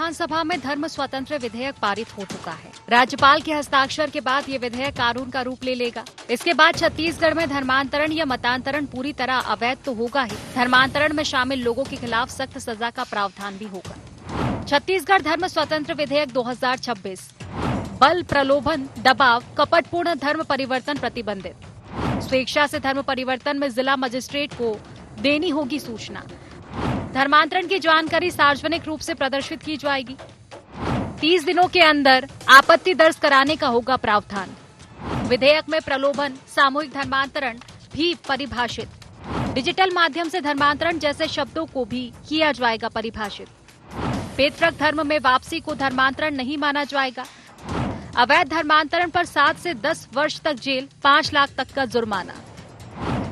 विधानसभा में धर्म स्वतंत्र विधेयक पारित हो चुका है। राज्यपाल के हस्ताक्षर के बाद ये विधेयक कानून का रूप ले लेगा। इसके बाद छत्तीसगढ़ में धर्मांतरण या मतांतरण पूरी तरह अवैध तो होगा ही, धर्मांतरण में शामिल लोगों के खिलाफ सख्त सजा का प्रावधान भी होगा। छत्तीसगढ़ धर्म स्वतंत्र विधेयक 2026 बल, प्रलोभन, दबाव, कपटपूर्ण धर्म परिवर्तन प्रतिबंधित। स्वेच्छा से धर्म परिवर्तन में जिला मजिस्ट्रेट को देनी होगी सूचना। धर्मांतरण की जानकारी सार्वजनिक रूप से प्रदर्शित की जाएगी। 30 दिनों के अंदर आपत्ति दर्ज कराने का होगा प्रावधान। विधेयक में प्रलोभन, सामूहिक धर्मांतरण भी परिभाषित। डिजिटल माध्यम से धर्मांतरण जैसे शब्दों को भी किया जाएगा परिभाषित। पैतृक धर्म में वापसी को धर्मांतरण नहीं माना जाएगा। अवैध धर्मांतरण पर 7 से 10 वर्ष तक जेल, 5 लाख तक का जुर्माना।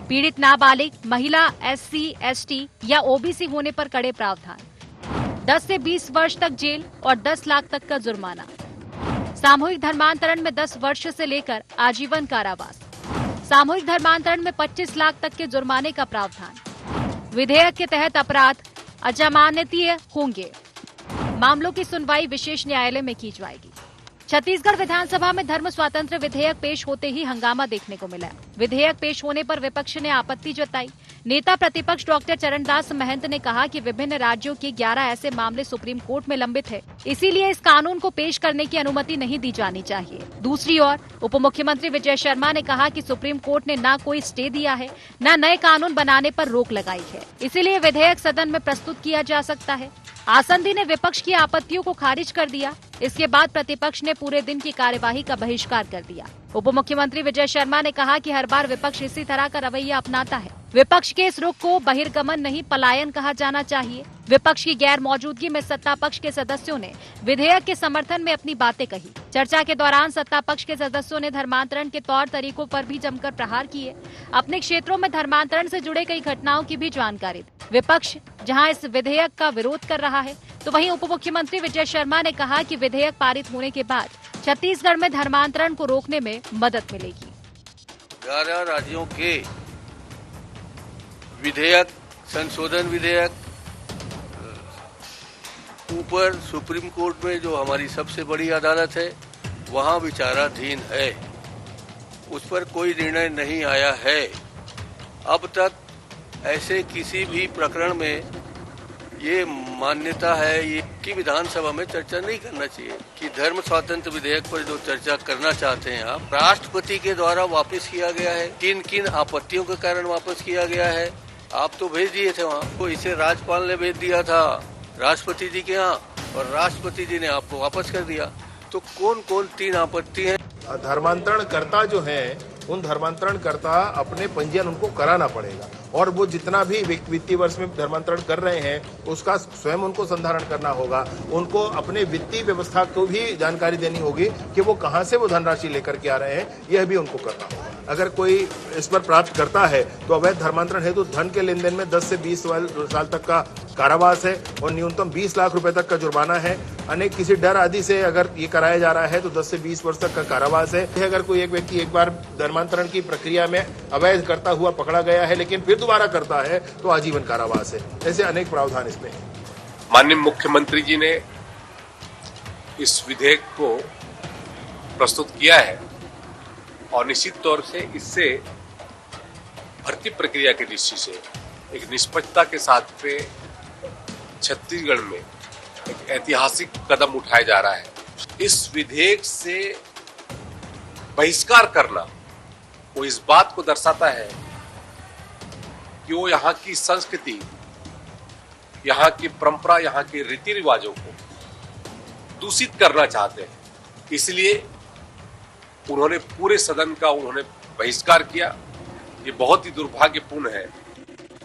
पीड़ित नाबालिग, महिला, SC, ST या OBC होने पर कड़े प्रावधान। 10 से 20 वर्ष तक जेल और 10 लाख तक का जुर्माना। सामूहिक धर्मांतरण में 10 वर्ष से लेकर आजीवन कारावास। सामूहिक धर्मांतरण में 25 लाख तक के जुर्माने का प्रावधान। विधेयक के तहत अपराध अजामानतीय होंगे। मामलों की सुनवाई विशेष न्यायालय में की जाएगी। छत्तीसगढ़ विधानसभा में धर्म स्वतंत्र विधेयक पेश होते ही हंगामा देखने को मिला। विधेयक पेश होने पर विपक्ष ने आपत्ति जताई। नेता प्रतिपक्ष डॉक्टर चरणदास महंत ने कहा कि विभिन्न राज्यों के 11 ऐसे मामले सुप्रीम कोर्ट में लंबित है, इसीलिए इस कानून को पेश करने की अनुमति नहीं दी जानी चाहिए। दूसरी ओर उप मुख्यमंत्री विजय शर्मा ने कहा कि सुप्रीम कोर्ट ने न कोई स्टे दिया है, न नए कानून बनाने पर रोक लगाई है, इसीलिए विधेयक सदन में प्रस्तुत किया जा सकता है। आसंदी ने विपक्ष की आपत्तियों को खारिज कर दिया। इसके बाद प्रतिपक्ष ने पूरे दिन की कार्यवाही का बहिष्कार कर दिया। उप मुख्यमंत्री विजय शर्मा ने कहा कि हर बार विपक्ष इसी तरह का रवैया अपनाता है। विपक्ष के इस रुख को बहिर्गमन नहीं, पलायन कहा जाना चाहिए। विपक्ष की गैर मौजूदगी में सत्ता पक्ष के सदस्यों ने विधेयक के समर्थन में अपनी बातें कही। चर्चा के दौरान सत्ता पक्ष के सदस्यों ने धर्मांतरण के तौर तरीकों पर भी जमकर प्रहार किए। अपने क्षेत्रों में धर्मांतरण से जुड़े कई घटनाओं की भी जानकारी दी। विपक्ष जहां इस विधेयक का विरोध कर रहा है, तो वहीं उप मुख्यमंत्री विजय शर्मा ने कहा कि विधेयक पारित होने के बाद छत्तीसगढ़ में धर्मांतरण को रोकने में मदद मिलेगी। 11 राज्यों के विधेयक, संशोधन विधेयक ऊपर सुप्रीम कोर्ट में जो हमारी सबसे बड़ी अदालत है वहां विचाराधीन है। उस पर कोई निर्णय नहीं आया है। अब तक ऐसे किसी भी प्रकरण में ये मान्यता है ये कि विधानसभा में चर्चा नहीं करना चाहिए कि धर्म स्वातंत्र विधेयक पर जो चर्चा करना चाहते हैं आप, राष्ट्रपति के द्वारा वापस किया गया है। किन किन आपत्तियों के कारण वापस किया गया है आप तो भेज दिए थे वहाँ, तो इसे राज्यपाल ने भेज दिया था राष्ट्रपति जी के यहाँ और राष्ट्रपति जी ने आपको वापस कर दिया। तो कौन कौन 3 आपत्ति है? धर्मांतरण करता जो है उन धर्मांतरण करता अपने पंजीयन उनको कराना पड़ेगा और वो जितना भी वित्तीय वर्ष में धर्मांतरण कर रहे हैं उसका स्वयं उनको संधारण करना होगा। उनको अपने वित्तीय व्यवस्था को भी जानकारी देनी होगी कि वो कहाँ से वो धनराशि लेकर के आ रहे हैं, यह भी उनको करना होगा। अगर कोई इस पर प्राप्त करता है तो अवैध धर्मांतरण हेतु धन के लेन देन में 10 से 20 साल तक का कारावास है और न्यूनतम 20 लाख रुपए तक का जुर्माना है। अनेक किसी डर आदि से अगर ये कराया जा रहा है तो 10 से 20 वर्ष तक का कारावास है। अगर कोई एक व्यक्ति एक बार धर्मांतरण की प्रक्रिया में अवैध करता हुआ पकड़ा गया है लेकिन फिर दोबारा करता है तो आजीवन कारावास है। ऐसे अनेक प्रावधान इसमें है। माननीय मुख्यमंत्री जी ने इस विधेयक को प्रस्तुत किया है और निश्चित तौर से इससे भर्ती प्रक्रिया की दृष्टि से एक निष्पक्षता के साथ पे छत्तीसगढ़ में एक ऐतिहासिक कदम उठाया जा रहा है। इस विधेयक से बहिष्कार करना वो इस बात को दर्शाता है कि वो यहाँ की संस्कृति, यहाँ की परंपरा, यहाँ के रीति रिवाजों को दूषित करना चाहते हैं। इसलिए उन्होंने पूरे सदन का बहिष्कार किया। ये बहुत ही दुर्भाग्यपूर्ण है।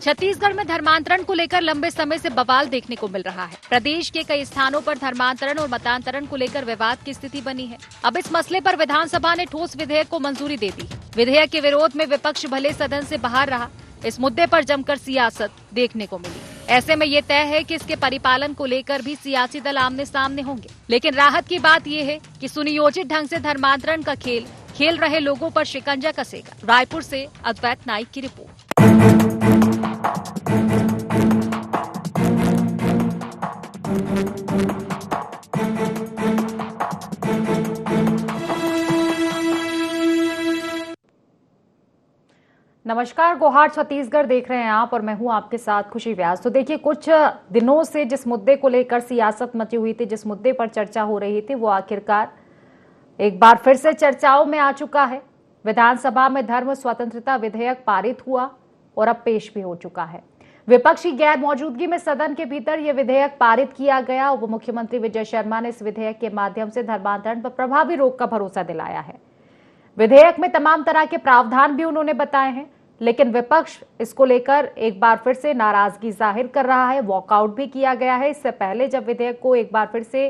छत्तीसगढ़ में धर्मांतरण को लेकर लंबे समय से बवाल देखने को मिल रहा है। प्रदेश के कई स्थानों पर धर्मांतरण और मतांतरण को लेकर विवाद की स्थिति बनी है। अब इस मसले पर विधानसभा ने ठोस विधेयक को मंजूरी दे दी। विधेयक के विरोध में विपक्ष भले सदन से बाहर रहा, इस मुद्दे पर जमकर सियासत देखने को मिली। ऐसे में ये तय है कि इसके परिपालन को लेकर भी सियासी दल आमने सामने होंगे। लेकिन राहत की बात ये है कि सुनियोजित ढंग से धर्मांतरण का खेल रहे लोगों पर शिकंजा कसेगा। रायपुर से अद्वैत नाइक की रिपोर्ट। नमस्कार, गोहार छत्तीसगढ़ देख रहे हैं आप और मैं हूं आपके साथ खुशी व्यास। तो देखिए, कुछ दिनों से जिस मुद्दे को लेकर सियासत मची हुई थी, जिस मुद्दे पर चर्चा हो रही थी, वो आखिरकार एक बार फिर से चर्चाओं में आ चुका है। विधानसभा में धर्म स्वतंत्रता विधेयक पारित हुआ और अब पेश भी हो चुका है। विपक्ष की गैर मौजूदगी में सदन के भीतर यह विधेयक पारित किया गया। उप मुख्यमंत्री विजय शर्मा ने इस विधेयक के माध्यम से धर्मांतरण पर प्रभावी रोक का भरोसा दिलाया है। विधेयक में तमाम तरह के प्रावधान भी उन्होंने बताए हैं, लेकिन विपक्ष इसको लेकर एक बार फिर से नाराजगी जाहिर कर रहा है। वॉकआउट भी किया गया है। इससे पहले जब विधेयक को एक बार फिर से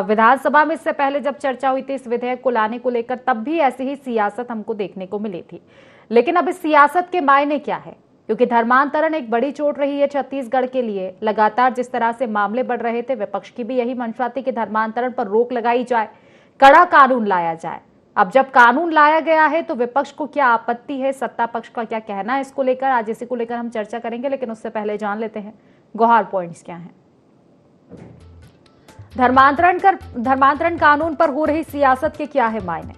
विधानसभा में इससे पहले जब चर्चा हुई थी इस विधेयक को लाने को लेकर, तब भी ऐसी ही सियासत हमको देखने को मिली थी। लेकिन अब इस सियासत के मायने क्या है, क्योंकि धर्मांतरण एक बड़ी चोट रही है छत्तीसगढ़ के लिए। लगातार जिस तरह से मामले बढ़ रहे थे, विपक्ष की भी यही मंशा थी कि धर्मांतरण पर रोक लगाई जाए, कड़ा कानून लाया जाए। अब जब कानून लाया गया है तो विपक्ष को क्या आपत्ति है, सत्ता पक्ष का क्या कहना है इसको लेकर, आज इसी को लेकर हम चर्चा करेंगे। लेकिन उससे पहले जान लेते हैं गोहार पॉइंट्स क्या हैं। धर्मांतरण कानून पर हो रही सियासत के क्या है मायने?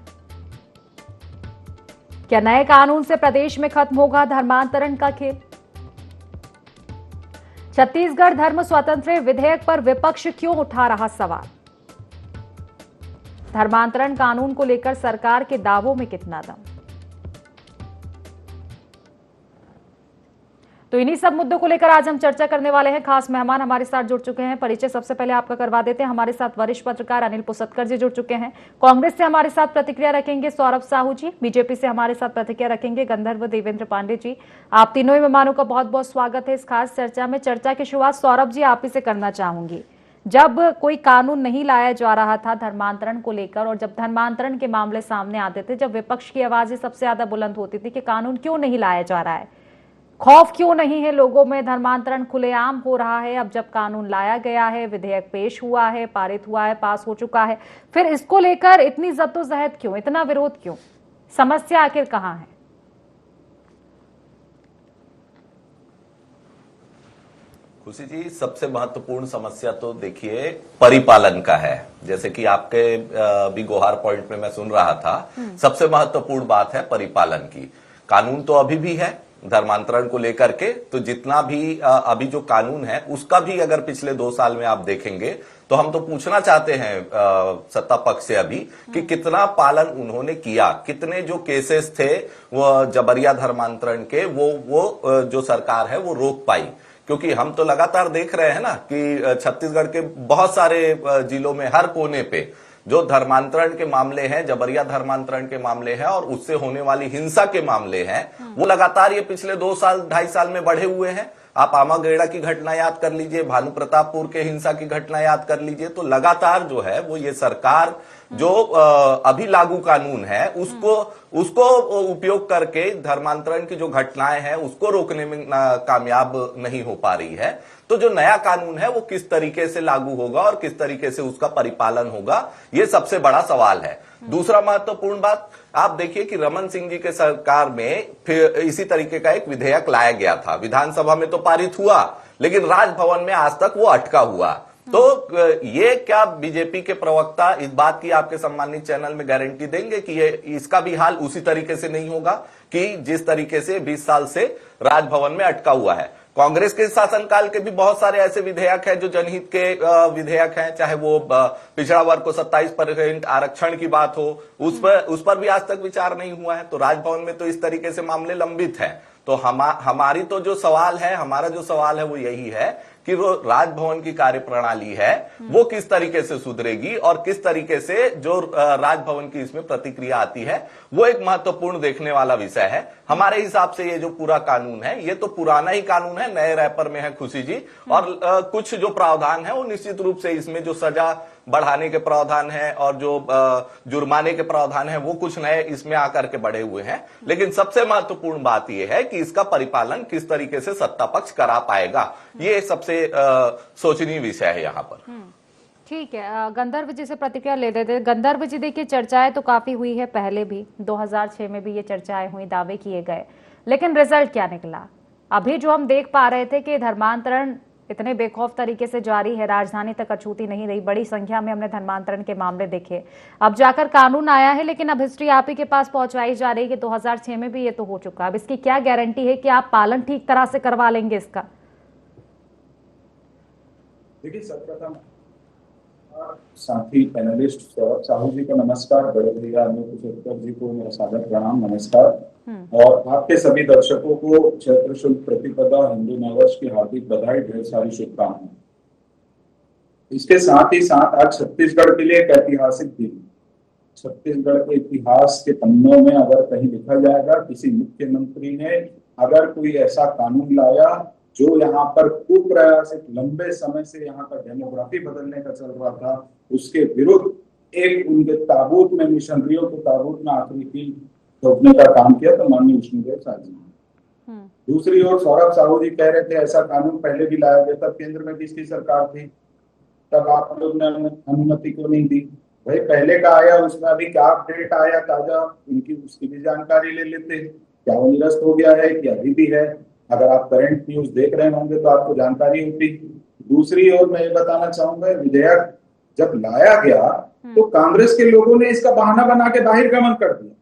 क्या नए कानून से प्रदेश में खत्म होगा धर्मांतरण का खेल? छत्तीसगढ़ धर्म स्वतंत्र विधेयक पर विपक्ष क्यों उठा रहा सवाल? धर्मांतरण कानून को लेकर सरकार के दावों में कितना दम? तो इन्हीं सब मुद्दों को लेकर आज हम चर्चा करने वाले हैं। खास मेहमान हमारे साथ जुड़ चुके हैं। परिचय सबसे पहले आपका करवा देते हैं। हमारे साथ वरिष्ठ पत्रकार अनिल पुसतकर जी जुड़ चुके हैं। कांग्रेस से हमारे साथ प्रतिक्रिया रखेंगे सौरभ साहू जी। बीजेपी से हमारे साथ प्रतिक्रिया रखेंगे गंधर्व देवेंद्र पांडे जी। आप तीनों ही मेहमानों का बहुत बहुत स्वागत है इस खास चर्चा में। चर्चा की शुरुआत सौरभ जी आप ही से करना चाहूंगी। जब कोई कानून नहीं लाया जा रहा था धर्मांतरण को लेकर, और जब धर्मांतरण के मामले सामने आते थे, जब विपक्ष की आवाजें सबसे ज्यादा बुलंद होती थी कि कानून क्यों नहीं लाया जा रहा है, खौफ क्यों नहीं है लोगों में, धर्मांतरण खुलेआम हो रहा है। अब जब कानून लाया गया है, विधेयक पेश हुआ है, पारित हुआ है, पास हो चुका है, फिर इसको लेकर इतनी जद्दोजहद क्यों, इतना विरोध क्यों? समस्या आखिर कहां है? खुशी जी, सबसे महत्वपूर्ण समस्या तो देखिए परिपालन का है। जैसे कि आपके भी गोहार पॉइंट में मैं सुन रहा था, सबसे महत्वपूर्ण बात है परिपालन की। कानून तो अभी भी है धर्मांतरण को लेकर के, तो जितना भी अभी जो कानून है उसका भी अगर पिछले 2 साल में आप देखेंगे तो हम तो पूछना चाहते हैं सत्ता पक्ष से अभी कि कितना पालन उन्होंने किया, कितने जो केसेस थे वो जबरिया धर्मांतरण के वो जो सरकार है वो रोक पाई। क्योंकि हम तो लगातार देख रहे हैं ना कि छत्तीसगढ़ के बहुत सारे जिलों में हर कोने पे जो धर्मांतरण के मामले हैं, जबरिया धर्मांतरण के मामले हैं और उससे होने वाली हिंसा के मामले हैं, वो लगातार ये पिछले 2 साल 2.5 साल में बढ़े हुए हैं। आप आमागेड़ा की घटना याद कर लीजिए, भानु प्रतापपुर के हिंसा की घटना याद कर लीजिए। तो लगातार जो है वो ये सरकार जो अभी लागू कानून है उसको उपयोग करके धर्मांतरण की जो घटनाएं हैं उसको रोकने में कामयाब नहीं हो पा रही है। तो जो नया कानून है वो किस तरीके से लागू होगा और किस तरीके से उसका परिपालन होगा, ये सबसे बड़ा सवाल है। दूसरा महत्वपूर्ण बात, आप देखिए कि रमन सिंह जी के सरकार में फिर इसी तरीके का एक विधेयक लाया गया था। विधानसभा में तो पारित हुआ, लेकिन राजभवन में आज तक वो अटका हुआ। तो ये क्या बीजेपी के प्रवक्ता इस बात की आपके सम्मानित चैनल में गारंटी देंगे कि ये इसका भी हाल उसी तरीके से नहीं होगा कि जिस तरीके से 20 साल से राजभवन में अटका हुआ है? कांग्रेस के शासनकाल के भी बहुत सारे ऐसे विधेयक हैं जो जनहित के विधेयक हैं, चाहे वो पिछड़ा वर्ग को 27% आरक्षण की बात हो, उस पर भी आज तक विचार नहीं हुआ है। तो राजभवन में तो इस तरीके से मामले लंबित हैं। तो हमारी तो जो सवाल है, हमारा जो सवाल है वो यही है कि वो राजभवन की कार्यप्रणाली है वो किस तरीके से सुधरेगी और किस तरीके से जो राजभवन की इसमें प्रतिक्रिया आती है वो एक महत्वपूर्ण देखने वाला विषय है। हमारे हिसाब से ये जो पूरा कानून है ये तो पुराना ही कानून है, नए रैपर में है खुशी जी। और कुछ जो प्रावधान है वो निश्चित रूप से इसमें जो सजा बढ़ाने के प्रावधान है और जो जुर्माने के प्रावधान है वो कुछ नए इसमें आकर के बढ़े हुए हैं। लेकिन सबसे महत्वपूर्ण बात यह है कि इसका परिपालन किस तरीके से सत्ता पक्ष करा पाएगा, ये सबसे सोचनीय विषय है यहाँ पर। ठीक है, गंधर्व जी से प्रतिक्रिया ले लेते। गंधर्व जी, देखिए चर्चाएं तो काफी हुई है, पहले भी 2006 में भी ये चर्चाएं हुई, दावे किए गए, लेकिन रिजल्ट क्या निकला? अभी जो हम देख पा रहे थे कि धर्मांतरण इतने बेखौफ तरीके से जारी है, राजधानी तक अछूती नहीं रही। बड़ी संख्या में हमने धर्मांतरण के मामले देखे। अब जाकर कानून आया है, लेकिन अब हिस्ट्री आप ही के पास पहुंचाई जा रही है कि 2006 में भी ये तो हो चुका। अब इसकी क्या गारंटी है कि आप पालन ठीक तरह से करवा लेंगे इसका? देखिए, सर्वप्रथम साथी पैनलिस्ट सौरभ साहू जी को नमस्कार, बड़े भैया अनिल कुशवाहा जी को मेरा सादर प्रणाम, नमस्कार। और आपके सभी दर्शकों को चैत्र शुक्ल प्रतिपदा हिंदू नववर्ष की हार्दिक बधाई, ढेर सारी शुभकामनाएं। इसके साथ ही साथ आज छत्तीसगढ़ के लिए एक ऐतिहासिक दिन। छत्तीसगढ़ के इतिहास के पन्नों में अगर कहीं लिखा जाएगा, किसी मुख्यमंत्री ने अगर कोई ऐसा कानून लाया जो यहाँ पर कुप्रयासित लंबे समय से यहाँ पर डेमोग्राफी बदलने का चल रहा था, उसके विरुद्ध एक उनके ताबूत में, मिशनरियों के ताबूत में आखिरी की रोकने का काम किया, तो माननीय विष्णुदेव साय जी ने। दूसरी ओर सौरभ साहू जी कह रहे थे ऐसा कानून पहले भी लाया गया, तब केंद्र में किसकी सरकार थी, तब आप लोग ने अनुमति क्यों नहीं दी? भाई पहले का आया, उसमें अभी क्या अपडेट आया ताजा, उनकी उसकी भी जानकारी ले लेते। क्या वो निरस्त हो गया है कि अभी भी है? अगर आप करंट न्यूज देख रहे होंगे तो आपको जानकारी होती। दूसरी ओर मैं ये बताना चाहूंगा, विधेयक जब लाया गया तो कांग्रेस के लोगों ने इसका बहाना बना के बहिर्गमन कर दिया,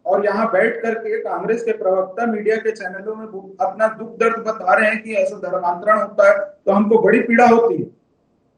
और यहाँ बैठ करके कांग्रेस के प्रवक्ता मीडिया के चैनलों में अपना दुख दर्द बता रहे हैं कि ऐसा धर्मांतरण होता है तो हमको बड़ी पीड़ा होती है।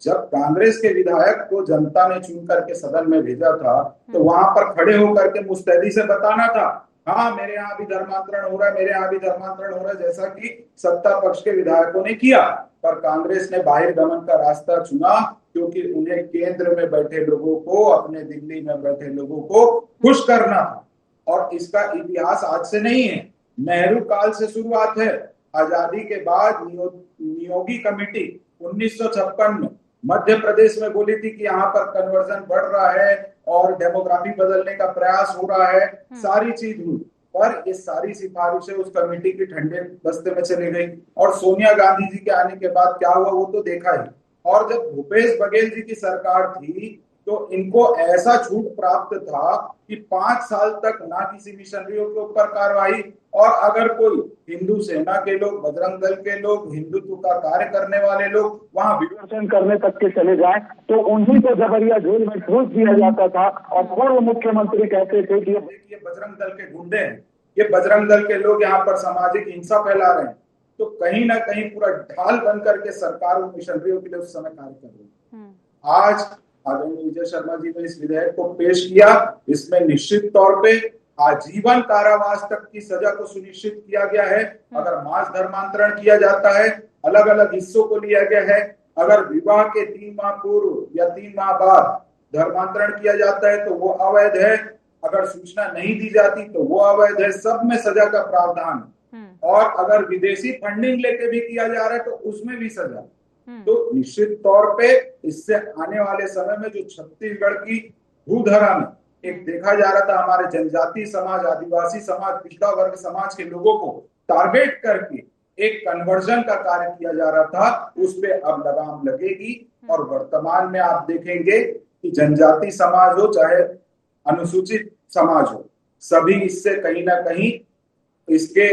जब कांग्रेस के विधायक को जनता ने चुन करके सदन में भेजा था तो वहां पर खड़े होकर के मुस्तैदी से बताना था, हाँ मेरे यहाँ भी धर्मांतरण हो रहा है, मेरे यहाँ भी धर्मांतरण हो रहा है, जैसा कि सत्ता पक्ष के विधायकों ने किया। पर कांग्रेस ने बहिर्गमन का रास्ता चुना, क्योंकि उन्हें केंद्र में बैठे लोगों को, अपने दिल्ली में बैठे लोगों को खुश करना था। और इसका इतिहास आज से नहीं है, नेहरू काल से शुरुआत है। आजादी के बाद नियोगी कमेटी 1956 में मध्य प्रदेश में बोली थी कि यहाँ पर कन्वर्जन बढ़ रहा है और डेमोग्राफी बदलने का प्रयास हो रहा है, सारी चीज हुई, पर ये सारी सिफारिशें उस कमेटी की ठंडे बस्ते में चली गई। और सोनिया गांधी जी के आने के बाद क्या हुआ वो तो देखा ही। और जब भूपेश बघेल जी की सरकार थी तो इनको ऐसा छूट प्राप्त था कि 5 साल तक ना किसी मिशनरियों के ऊपर कार्रवाई, और अगर कोई हिंदू सेना के लोग, बजरंग दल के लोग, हिंदुत्व का कार्य करने वाले लोग वहां विरोचन करने तक के चले जाए तो उन्हीं को जबरिया जेल में ठूस दिया जाता था। और पूर्व मुख्यमंत्री कहते थे कि ये बजरंग दल के गुंडे हैं, ये बजरंग दल के लोग यहाँ पर सामाजिक हिंसा फैला रहे हैं। तो कहीं ना कहीं पूरा ढाल बन करके सरकार उन मिशनरियों के लिए उस समय कार्य कर रही है। आज आदरणीय विजय शर्मा जी ने इस विधेयक को पेश किया। इसमें निश्चित तौर पे आजीवन कारावास तक की सजा को सुनिश्चित किया गया है। अगर मास धर्मांतरण किया जाता है, अलग अलग हिस्सों को लिया गया है, अगर विवाह के 3 माह पूर्व या 3 माह बाद धर्मांतरण किया जाता है तो वो अवैध है, अगर सूचना नहीं दी जाती तो वो अवैध है, सब में सजा का प्रावधान। और अगर विदेशी फंडिंग लेके भी किया जा रहा है तो उसमें भी सजा। तो निश्चित तौर पे इससे आने वाले समय में जो छत्तीसगढ़ की भूधरा में एक देखा जा रहा था, हमारे जनजाति समाज, आदिवासी समाज, पिछड़ा वर्ग समाज के लोगों को टारगेट करके एक कन्वर्जन का कार्य किया जा रहा था, उस पे अब लगाम लगेगी। और वर्तमान में आप देखेंगे कि जनजाति समाज हो चाहे अनुसूचित समाज हो, सभी इससे कहीं ना कहीं इसके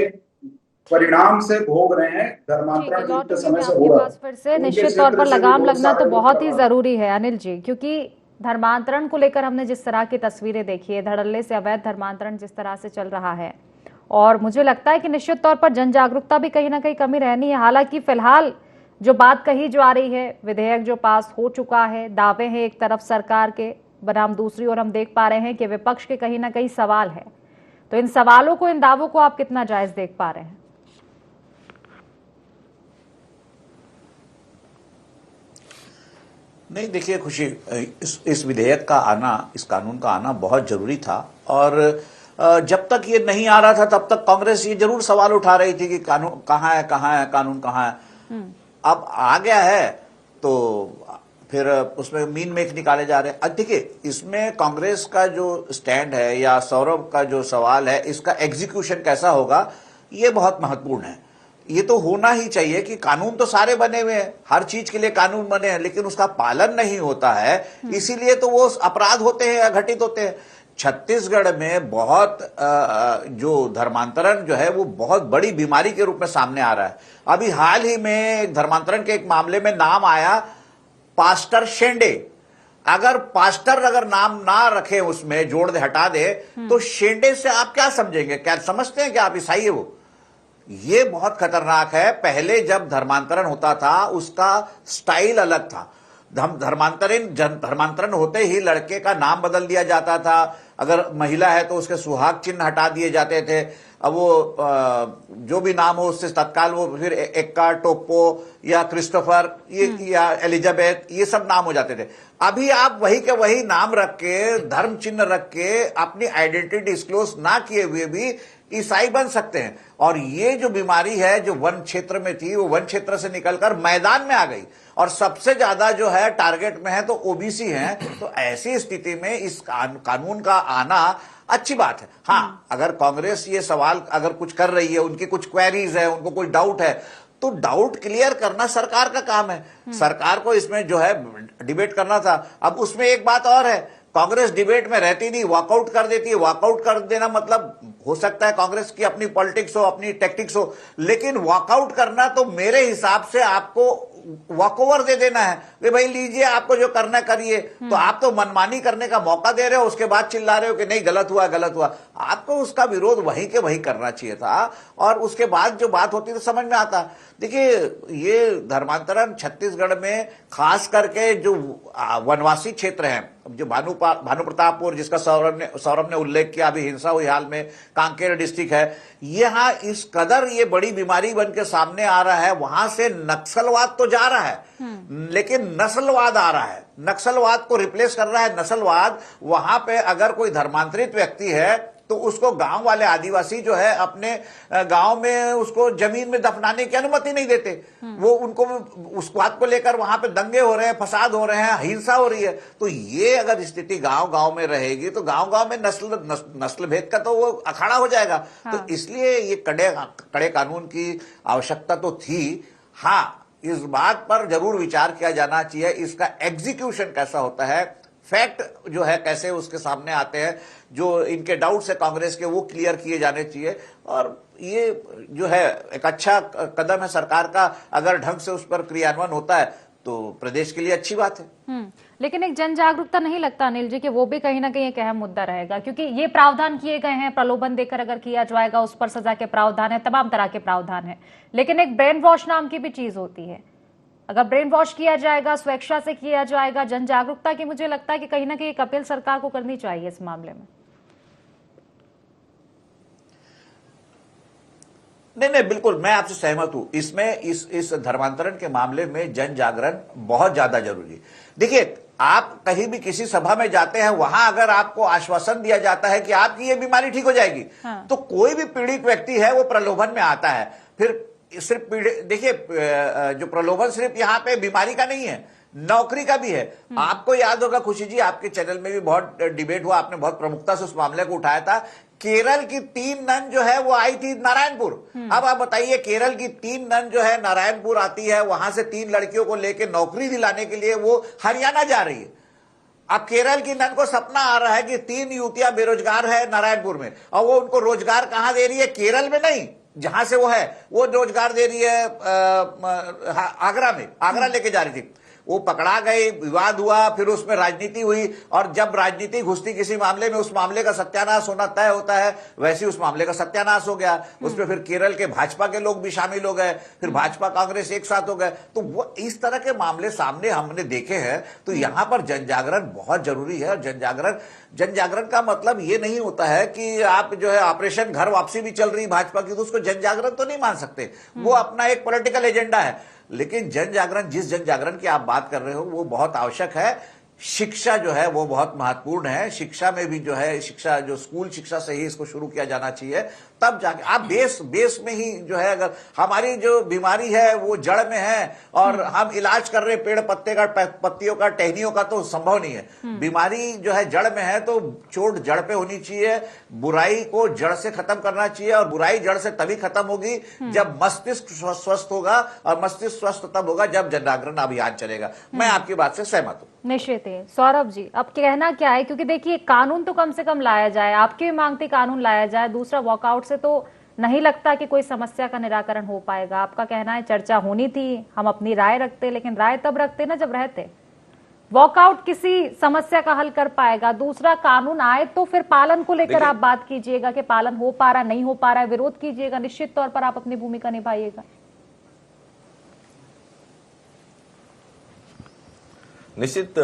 परिणाम से भोग रहे हैं। धर्मांतरण जितने समय से हो रहा है, फिर से निश्चित तौर पर लगाम लगना तो बहुत ही जरूरी है अनिल जी, क्योंकि धर्मांतरण को लेकर हमने जिस तरह की तस्वीरें देखी है, धड़ल्ले से अवैध धर्मांतरण जिस तरह से चल रहा है, और मुझे लगता है कि निश्चित तौर पर जन जागरूकता भी कहीं ना कहीं कमी रहनी है। हालांकि फिलहाल जो बात कही जा रही है, विधेयक जो पास हो चुका है, दावे हैं एक तरफ सरकार के बनाम दूसरी ओर हम देख पा रहे हैं कि विपक्ष के कहीं ना कहीं सवाल है। तो इन सवालों को, इन दावों को आप कितना जायज देख पा रहे हैं? नहीं, देखिए खुशी, इस विधेयक का आना, इस कानून का आना बहुत जरूरी था। और जब तक ये नहीं आ रहा था तब तक कांग्रेस ये जरूर सवाल उठा रही थी कि कानून कहाँ है, कहाँ है, कानून कहाँ है। अब आ गया है तो फिर उसमें मीन मेख निकाले जा रहे हैं। अब देखिए, इसमें कांग्रेस का जो स्टैंड है या सौरभ का जो सवाल है, इसका एग्जीक्यूशन कैसा होगा, ये बहुत महत्वपूर्ण है। ये तो होना ही चाहिए कि कानून तो सारे बने हुए हैं, हर चीज के लिए कानून बने हैं, लेकिन उसका पालन नहीं होता है, इसीलिए तो वो अपराध होते हैं या घटित होते हैं। छत्तीसगढ़ में बहुत जो धर्मांतरण जो है वो बहुत बड़ी बीमारी के रूप में सामने आ रहा है। अभी हाल ही में धर्मांतरण के एक मामले में नाम आया पास्टर शेंडे। अगर नाम ना रखे उसमें, जोड़ दे, हटा दे, तो शेंडे से आप क्या समझेंगे? क्या समझते हैं कि आप ईसाई है वो? ये बहुत खतरनाक है। पहले जब धर्मांतरण होता था उसका स्टाइल अलग था। धर्मांतरण होते ही लड़के का नाम बदल दिया जाता था। अगर महिला है तो उसके सुहाग चिन्ह हटा दिए जाते थे। अब वो जो भी नाम हो उससे तत्काल वो फिर एक्का, टोप्पो या क्रिस्टोफर या एलिजाबेथ, ये सब नाम हो जाते थे। अभी आप वही के वही नाम रख के, धर्म चिन्ह रख के, अपनी आइडेंटिटी डिस्क्लोज ना किए हुए भी ईसाई बन सकते हैं। और ये जो बीमारी है जो वन क्षेत्र में थी, वो वन क्षेत्र से निकलकर मैदान में आ गई और सबसे ज्यादा जो है टारगेट में है तो ओबीसी हैं। तो ऐसी स्थिति में इस कानून का आना अच्छी बात है। हाँ, अगर कांग्रेस ये सवाल अगर कुछ कर रही है, उनकी कुछ क्वेरीज है, उनको कोई डाउट है, तो डाउट क्लियर करना सरकार का काम है। सरकार को इसमें जो है डिबेट करना था। अब उसमें एक बात और है, कांग्रेस डिबेट में रहती नहीं, वॉकआउट कर देती है। वॉकआउट कर देना मतलब हो सकता है कांग्रेस की अपनी पॉलिटिक्स हो, अपनी टैक्टिक्स हो, लेकिन वॉकआउट करना तो मेरे हिसाब से आपको वॉकओवर दे देना है कि भाई लीजिए, आपको जो करना करिए। तो आप तो मनमानी करने का मौका दे रहे हो, उसके बाद चिल्ला रहे हो कि नहीं गलत हुआ गलत हुआ। आपको उसका विरोध वहीं के वहीं करना चाहिए था और उसके बाद जो बात होती तो समझ में आता। देखिए, ये धर्मांतरण छत्तीसगढ़ में खास करके जो वनवासी क्षेत्र हैं, जो भानु प्रतापपुर, जिसका सौरभ ने उल्लेख किया, अभी हिंसा हुई हाल में, कांकेर डिस्ट्रिक्ट है, यहाँ इस कदर ये बड़ी बीमारी बन के सामने आ रहा है। वहां से नक्सलवाद तो जा रहा है, लेकिन नस्लवाद आ रहा है। नक्सलवाद को रिप्लेस कर रहा है नस्लवाद। वहां पे अगर कोई धर्मांतरित व्यक्ति है तो उसको गांव वाले आदिवासी जो है अपने गांव में उसको जमीन में दफनाने की अनुमति नहीं देते। वो उनको उस बात को लेकर वहां पे दंगे हो रहे हैं, फसाद हो रहे हैं, हिंसा हो रही है। तो ये अगर स्थिति गांव-गांव में रहेगी तो गांव-गांव में नस्ल भेद का तो वो अखाड़ा हो जाएगा। हाँ। तो इसलिए ये कड़े कानून की आवश्यकता तो थी। हाँ, इस बात पर जरूर विचार किया जाना चाहिए, इसका एग्जीक्यूशन कैसा होता है, फैक्ट जो है कैसे उसके सामने आते हैं, जो इनके डाउट्स है कांग्रेस के वो क्लियर किए जाने चाहिए। और ये जो है एक अच्छा कदम है सरकार का। अगर ढंग से उस पर क्रियान्वयन होता है तो प्रदेश के लिए अच्छी बात है। लेकिन एक जन जागरूकता नहीं लगता अनिल जी कि वो भी कहीं ना कहीं एक अहम मुद्दा रहेगा, क्योंकि ये प्रावधान किए गए हैं, प्रलोभन देकर अगर किया जाएगा उस पर सजा के प्रावधान है, तमाम तरह के प्रावधान है, लेकिन एक ब्रेन वॉश नाम की भी चीज होती है। अगर ब्रेन वॉश किया जाएगा, स्वेच्छा से किया जाएगा, जन जागरूकता की मुझे लगता है कि कहीं ना कहीं एक अपील सरकार को करनी चाहिए इस मामले में। नहीं, बिल्कुल मैं आपसे सहमत हूं। इसमें इस धर्मांतरण के मामले में जन जागरण बहुत ज्यादा जरूरी है। देखिए, आप कहीं भी किसी सभा में जाते हैं, वहां अगर आपको आश्वासन दिया जाता है कि आपकी ये बीमारी ठीक हो जाएगी, हाँ। तो कोई भी पीड़ित व्यक्ति है वो प्रलोभन में आता है। फिर सिर्फ देखिए, जो प्रलोभन सिर्फ यहाँ पे बीमारी का नहीं है, नौकरी का भी है। आपको याद होगा खुशी जी, आपके चैनल में भी बहुत डिबेट हुआ, आपने बहुत प्रमुखता से उस मामले को उठाया था। केरल की 3 नन जो है वो आई थी नारायणपुर। अब आप बताइए, केरल की 3 नन जो है नारायणपुर आती है, वहां से 3 लड़कियों को लेकर नौकरी दिलाने के लिए वो हरियाणा जा रही है। अब केरल की नन को सपना आ रहा है कि 3 युवतियां बेरोजगार है नारायणपुर में, और वो उनको रोजगार कहां दे रही है? केरल में नहीं, जहां से वो है वो रोजगार दे रही है आगरा में। आगरा लेके जा रही थी, वो पकड़ा गए, विवाद हुआ, फिर उसमें राजनीति हुई, और जब राजनीति घुसती किसी मामले में, उस मामले का सत्यानाश होना तय होता है। वैसे उस मामले का सत्यानाश हो गया। उसमें फिर केरल के भाजपा के लोग भी शामिल हो गए, फिर भाजपा कांग्रेस एक साथ हो गए। तो वो इस तरह के मामले सामने हमने देखे हैं। तो यहां पर जन जागरण बहुत जरूरी है। और जन जागरण का मतलब ये नहीं होता है कि आप जो है ऑपरेशन घर वापसी भी चल रही भाजपा की तो उसको जन जागरण तो नहीं मान सकते, वो अपना एक पॉलिटिकल एजेंडा है। लेकिन जन जागरण, जिस जन जागरण की आप बात कर रहे हो, वो बहुत आवश्यक है। शिक्षा जो है वो बहुत महत्वपूर्ण है। शिक्षा में भी जो है, शिक्षा जो स्कूल शिक्षा से ही इसको शुरू किया जाना चाहिए, तब जाके आप बेस में ही जो है, अगर हमारी जो बीमारी है वो जड़ में है और हम इलाज कर रहे पेड़ पत्तियों का टहनियों का, तो संभव नहीं है। बीमारी जो है जड़ में है, तो चोट जड़ पे होनी चाहिए, बुराई को जड़ से खत्म करना चाहिए, और बुराई जड़ से तभी खत्म होगी जब मस्तिष्क स्वस्थ होगा, और मस्तिष्क स्वस्थ तब होगा जब जन जागरण अभियान चलेगा। मैं आपकी बात से सहमत हूं। निश्चित है। सौरभ जी, अब कहना क्या है, क्योंकि देखिए कानून तो कम से कम लाया जाए, आपकी भी मांगती कानून लाया जाए, दूसरा वॉकआउट से तो नहीं लगता कि कोई समस्या का निराकरण हो पाएगा। आपका कहना है चर्चा होनी थी, हम अपनी राय रखते, लेकिन राय तब रखते ना जब रहते। वॉकआउट किसी समस्या का हल कर पाएगा। दूसरा, कानून आए तो फिर पालन को लेकर आप बात कीजिएगा कि पालन हो पा रहा, नहीं हो पा रहा है, विरोध कीजिएगा, निश्चित तौर पर आप अपनी भूमिका निभाइएगा। निश्चित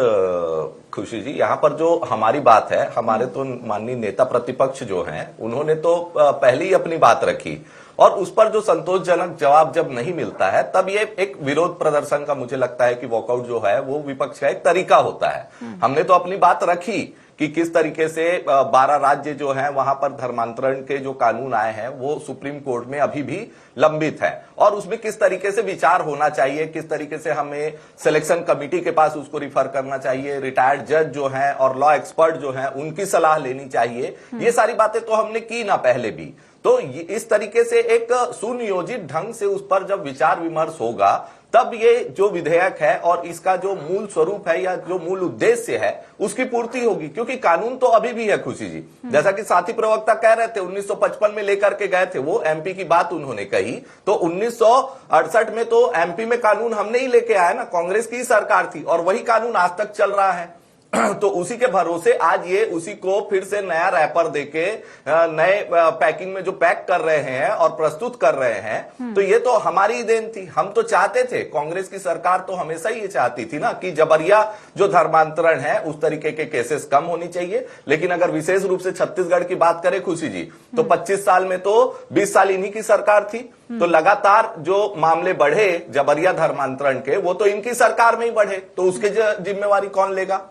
खुशी जी, यहाँ पर जो हमारी बात है, हमारे तो माननीय नेता प्रतिपक्ष जो हैं, उन्होंने तो पहले ही अपनी बात रखी, और उस पर जो संतोषजनक जवाब जब नहीं मिलता है, तब ये एक विरोध प्रदर्शन का मुझे लगता है कि वॉकआउट जो है वो विपक्ष का एक तरीका होता है। हमने तो अपनी बात रखी कि किस तरीके से 12 राज्य जो हैं वहां पर धर्मांतरण के जो कानून आए हैं वो सुप्रीम कोर्ट में अभी भी लंबित है, और उसमें किस तरीके से विचार होना चाहिए, किस तरीके से हमें सिलेक्शन कमेटी के पास उसको रिफर करना चाहिए, रिटायर्ड जज जो हैं और लॉ एक्सपर्ट जो हैं उनकी सलाह लेनी चाहिए। ये सारी बातें तो हमने की ना पहले भी। तो इस तरीके से एक सुनियोजित ढंग से उस पर जब विचार विमर्श होगा, तब ये जो विधेयक है और इसका जो मूल स्वरूप है या जो मूल उद्देश्य है उसकी पूर्ति होगी। क्योंकि कानून तो अभी भी है खुशी जी, जैसा कि साथी प्रवक्ता कह रहे थे 1955 में लेकर के गए थे, वो एमपी की बात उन्होंने कही, तो 1968 में तो एमपी में कानून हमने ही लेके आए ना, कांग्रेस की सरकार थी, और वही कानून आज तक चल रहा है। तो उसी के भरोसे आज ये उसी को फिर से नया रैपर देके नए पैकिंग में जो पैक कर रहे हैं और प्रस्तुत कर रहे हैं, तो ये तो हमारी देन थी। हम तो चाहते थे, कांग्रेस की सरकार तो हमेशा ही ये चाहती थी ना कि जबरिया जो धर्मांतरण है उस तरीके के केसेस कम होनी चाहिए। लेकिन अगर विशेष रूप से छत्तीसगढ़ की बात करें खुशी जी, तो 25 साल में तो 20 साल इन्हीं की सरकार थी, तो लगातार जो मामले बढ़े जबरिया धर्मांतरण के, वो तो इनकी सरकार में ही बढ़े, तो उसकी जिम्मेवारी कौन लेगा?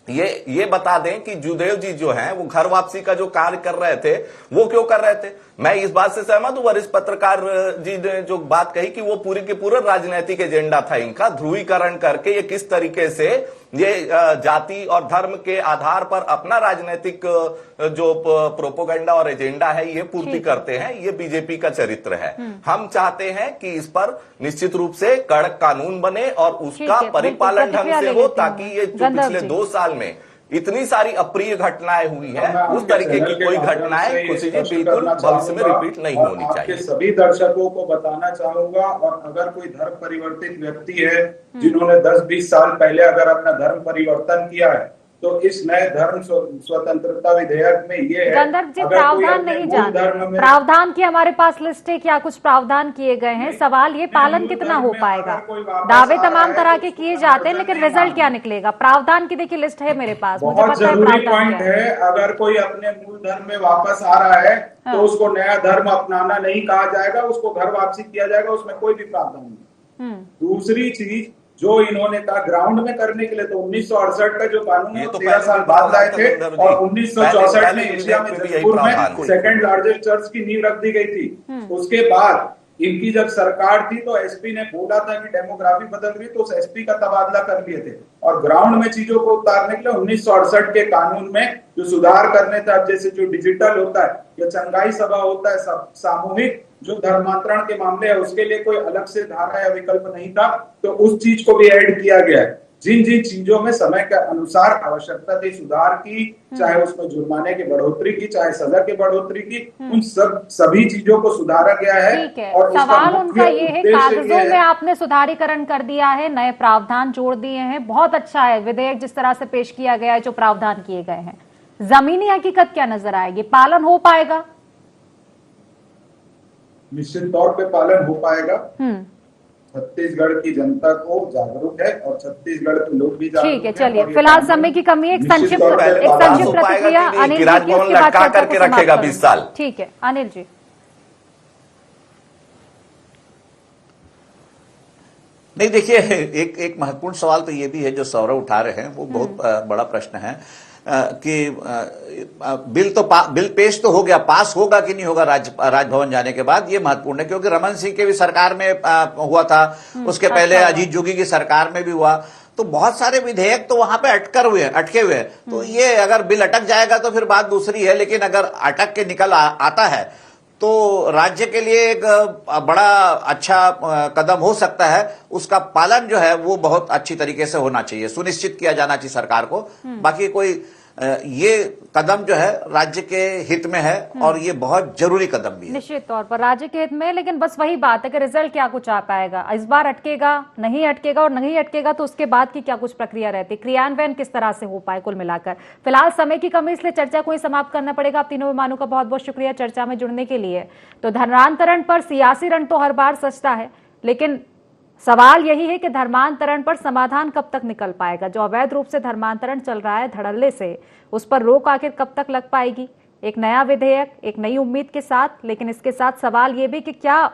ये बता दें कि जुदेव जी जो हैं वो घर वापसी का जो कार्य कर रहे थे वो क्यों कर रहे थे? मैं इस बात से सहमत हूं, वरिष्ठ पत्रकार जी ने जो बात कही कि वो पूरी के पूरा राजनीतिक एजेंडा था इनका, ध्रुवीकरण करके ये किस तरीके से ये जाति और धर्म के आधार पर अपना राजनीतिक जो प्रोपोगंडा और एजेंडा है ये पूर्ति करते हैं। ये बीजेपी का चरित्र है। हम चाहते हैं कि इस पर निश्चित रूप से कड़क कानून बने और उसका परिपालन ढंग से हो, ताकि ये जो पिछले 2 साल में इतनी सारी अप्रिय घटनाएं हुई है, उस तरीके की कोई घटनाएं खुशी जी बिल्कुल भविष्य में रिपीट नहीं होनी चाहिए। सभी दर्शकों को बताना चाहूंगा, और अगर कोई धर्म परिवर्तित व्यक्ति है जिन्होंने 10-20 साल पहले अगर अपना धर्म परिवर्तन किया है, तो इस नए धर्म स्वतंत्रता विधेयक में ये है, गंधर्व जी प्रावधान नहीं जानते, प्रावधान की हमारे पास लिस्ट है, क्या कुछ प्रावधान किए गए हैं, सवाल ये पालन कितना हो पाएगा? दावे तमाम तरह के किए जाते हैं, लेकिन रिजल्ट क्या निकलेगा? प्रावधान की देखिए लिस्ट है मेरे पास, मुझे बहुत पता है जरूरी पॉइंट है। अगर कोई अपने मूल धर्म में वापस आ रहा है तो उसको नया धर्म अपनाना नहीं कहा जाएगा, उसको घर वापसी किया जाएगा, उसमें कोई भी प्रावधान नहीं। दूसरी चीज जो इन्होंने कहा ग्राउंड में करने के लिए, तो 1968 का जो कानून है 13 साल बाद लाए थे, और 1964 में एशिया में जयपुर में सेकंड लार्जेस्ट चर्च की नींव रख दी गई थी। उसके बाद इनकी जब सरकार थी तो एसपी ने बोला था कि डेमोग्राफी बदल रही, तो उस एसपी का तबादला कर लिए थे, और ग्राउंड में चीजों को उतारने के लिए 1968 के कानून में जो सुधार करने थे, जैसे जो डिजिटल होता है या चंगाई सभा होता है, सामूहिक जो धर्मांतरण के मामले है उसके लिए कोई अलग से धारा या विकल्प नहीं था, तो उस चीज को भी ऐड किया गया है। जिन जिन चीजों में समय के अनुसार आवश्यकता थी सुधार की, चाहे उसमें जुर्माने की बढ़ोतरी की, चाहे सजा की बढ़ोतरी की, उन सभी चीजों को सुधारा गया है। और सवाल उनका ये है, कागजों में आपने सुधारीकरण कर दिया है, नए प्रावधान जोड़ दिए हैं, बहुत अच्छा है विधेयक जिस तरह से पेश किया गया है, जो प्रावधान किए गए हैं, जमीनी हकीकत क्या नजर आएगी? पालन हो पाएगा? निश्चित तौर पे पालन हो पाएगा। छत्तीसगढ़ की जनता को जागरूक है और छत्तीसगढ़ के लोग भी जागरूक हैं। ठीक है, चलिए फिलहाल समय की कमी है, एक संक्षिप्त प्रतिक्रिया अनिल जी की, उसके बाद करके रखेगा 20 साल। ठीक है अनिल जी। नहीं देखिए, एक महत्वपूर्ण सवाल तो ये भी है जो सौरभ उठा रहे हैं, वो बहुत बड़ा प्रश्न है। बिल पेश तो हो गया, पास होगा कि नहीं होगा राजभवन जाने के बाद, ये महत्वपूर्ण है। क्योंकि रमन सिंह के भी सरकार में हुआ था, उसके पहले अजीत जोगी की सरकार में भी हुआ, तो बहुत सारे विधेयक तो वहां पे अटके हुए हैं। तो ये अगर बिल अटक जाएगा तो फिर बात दूसरी है, लेकिन अगर अटक के निकल आता है तो राज्य के लिए एक बड़ा अच्छा कदम हो सकता है। उसका पालन जो है वो बहुत अच्छी तरीके से होना चाहिए, सुनिश्चित किया जाना चाहिए सरकार को। बाकी कोई ये कदम जो है राज्य के हित में है और ये बहुत जरूरी कदम भी है। निश्चित तौर पर राज्य के हित में, लेकिन बस वही बात है कि रिजल्ट क्या कुछ आ पाएगा, इस बार अटकेगा, नहीं अटकेगा, और नहीं अटकेगा तो उसके बाद की क्या कुछ प्रक्रिया रहती है, क्रियान्वयन किस तरह से हो पाए। कुल मिलाकर फिलहाल समय की कमी, इसलिए चर्चा को ही समाप्त करना पड़ेगा। आप तीनों मेहमानों का बहुत बहुत शुक्रिया चर्चा में जुड़ने के लिए। तो धर्मांतरण पर सियासी रण तो हर बार सजता है, लेकिन सवाल यही है कि धर्मांतरण पर समाधान कब तक निकल पाएगा। जो अवैध रूप से धर्मांतरण चल रहा है धड़ल्ले से, उस पर रोक आखिर कब तक लग पाएगी। एक नया विधेयक, एक नई उम्मीद के साथ, लेकिन इसके साथ सवाल ये भी कि क्या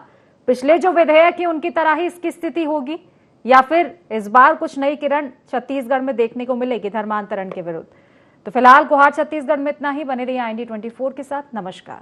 पिछले जो विधेयक है उनकी तरह ही इसकी स्थिति होगी, या फिर इस बार कुछ नई किरण छत्तीसगढ़ में देखने को मिलेगी धर्मांतरण के विरुद्ध। तो फिलहाल गुहार छत्तीसगढ़ में इतना ही। बने रहिए IND 24 के साथ। नमस्कार।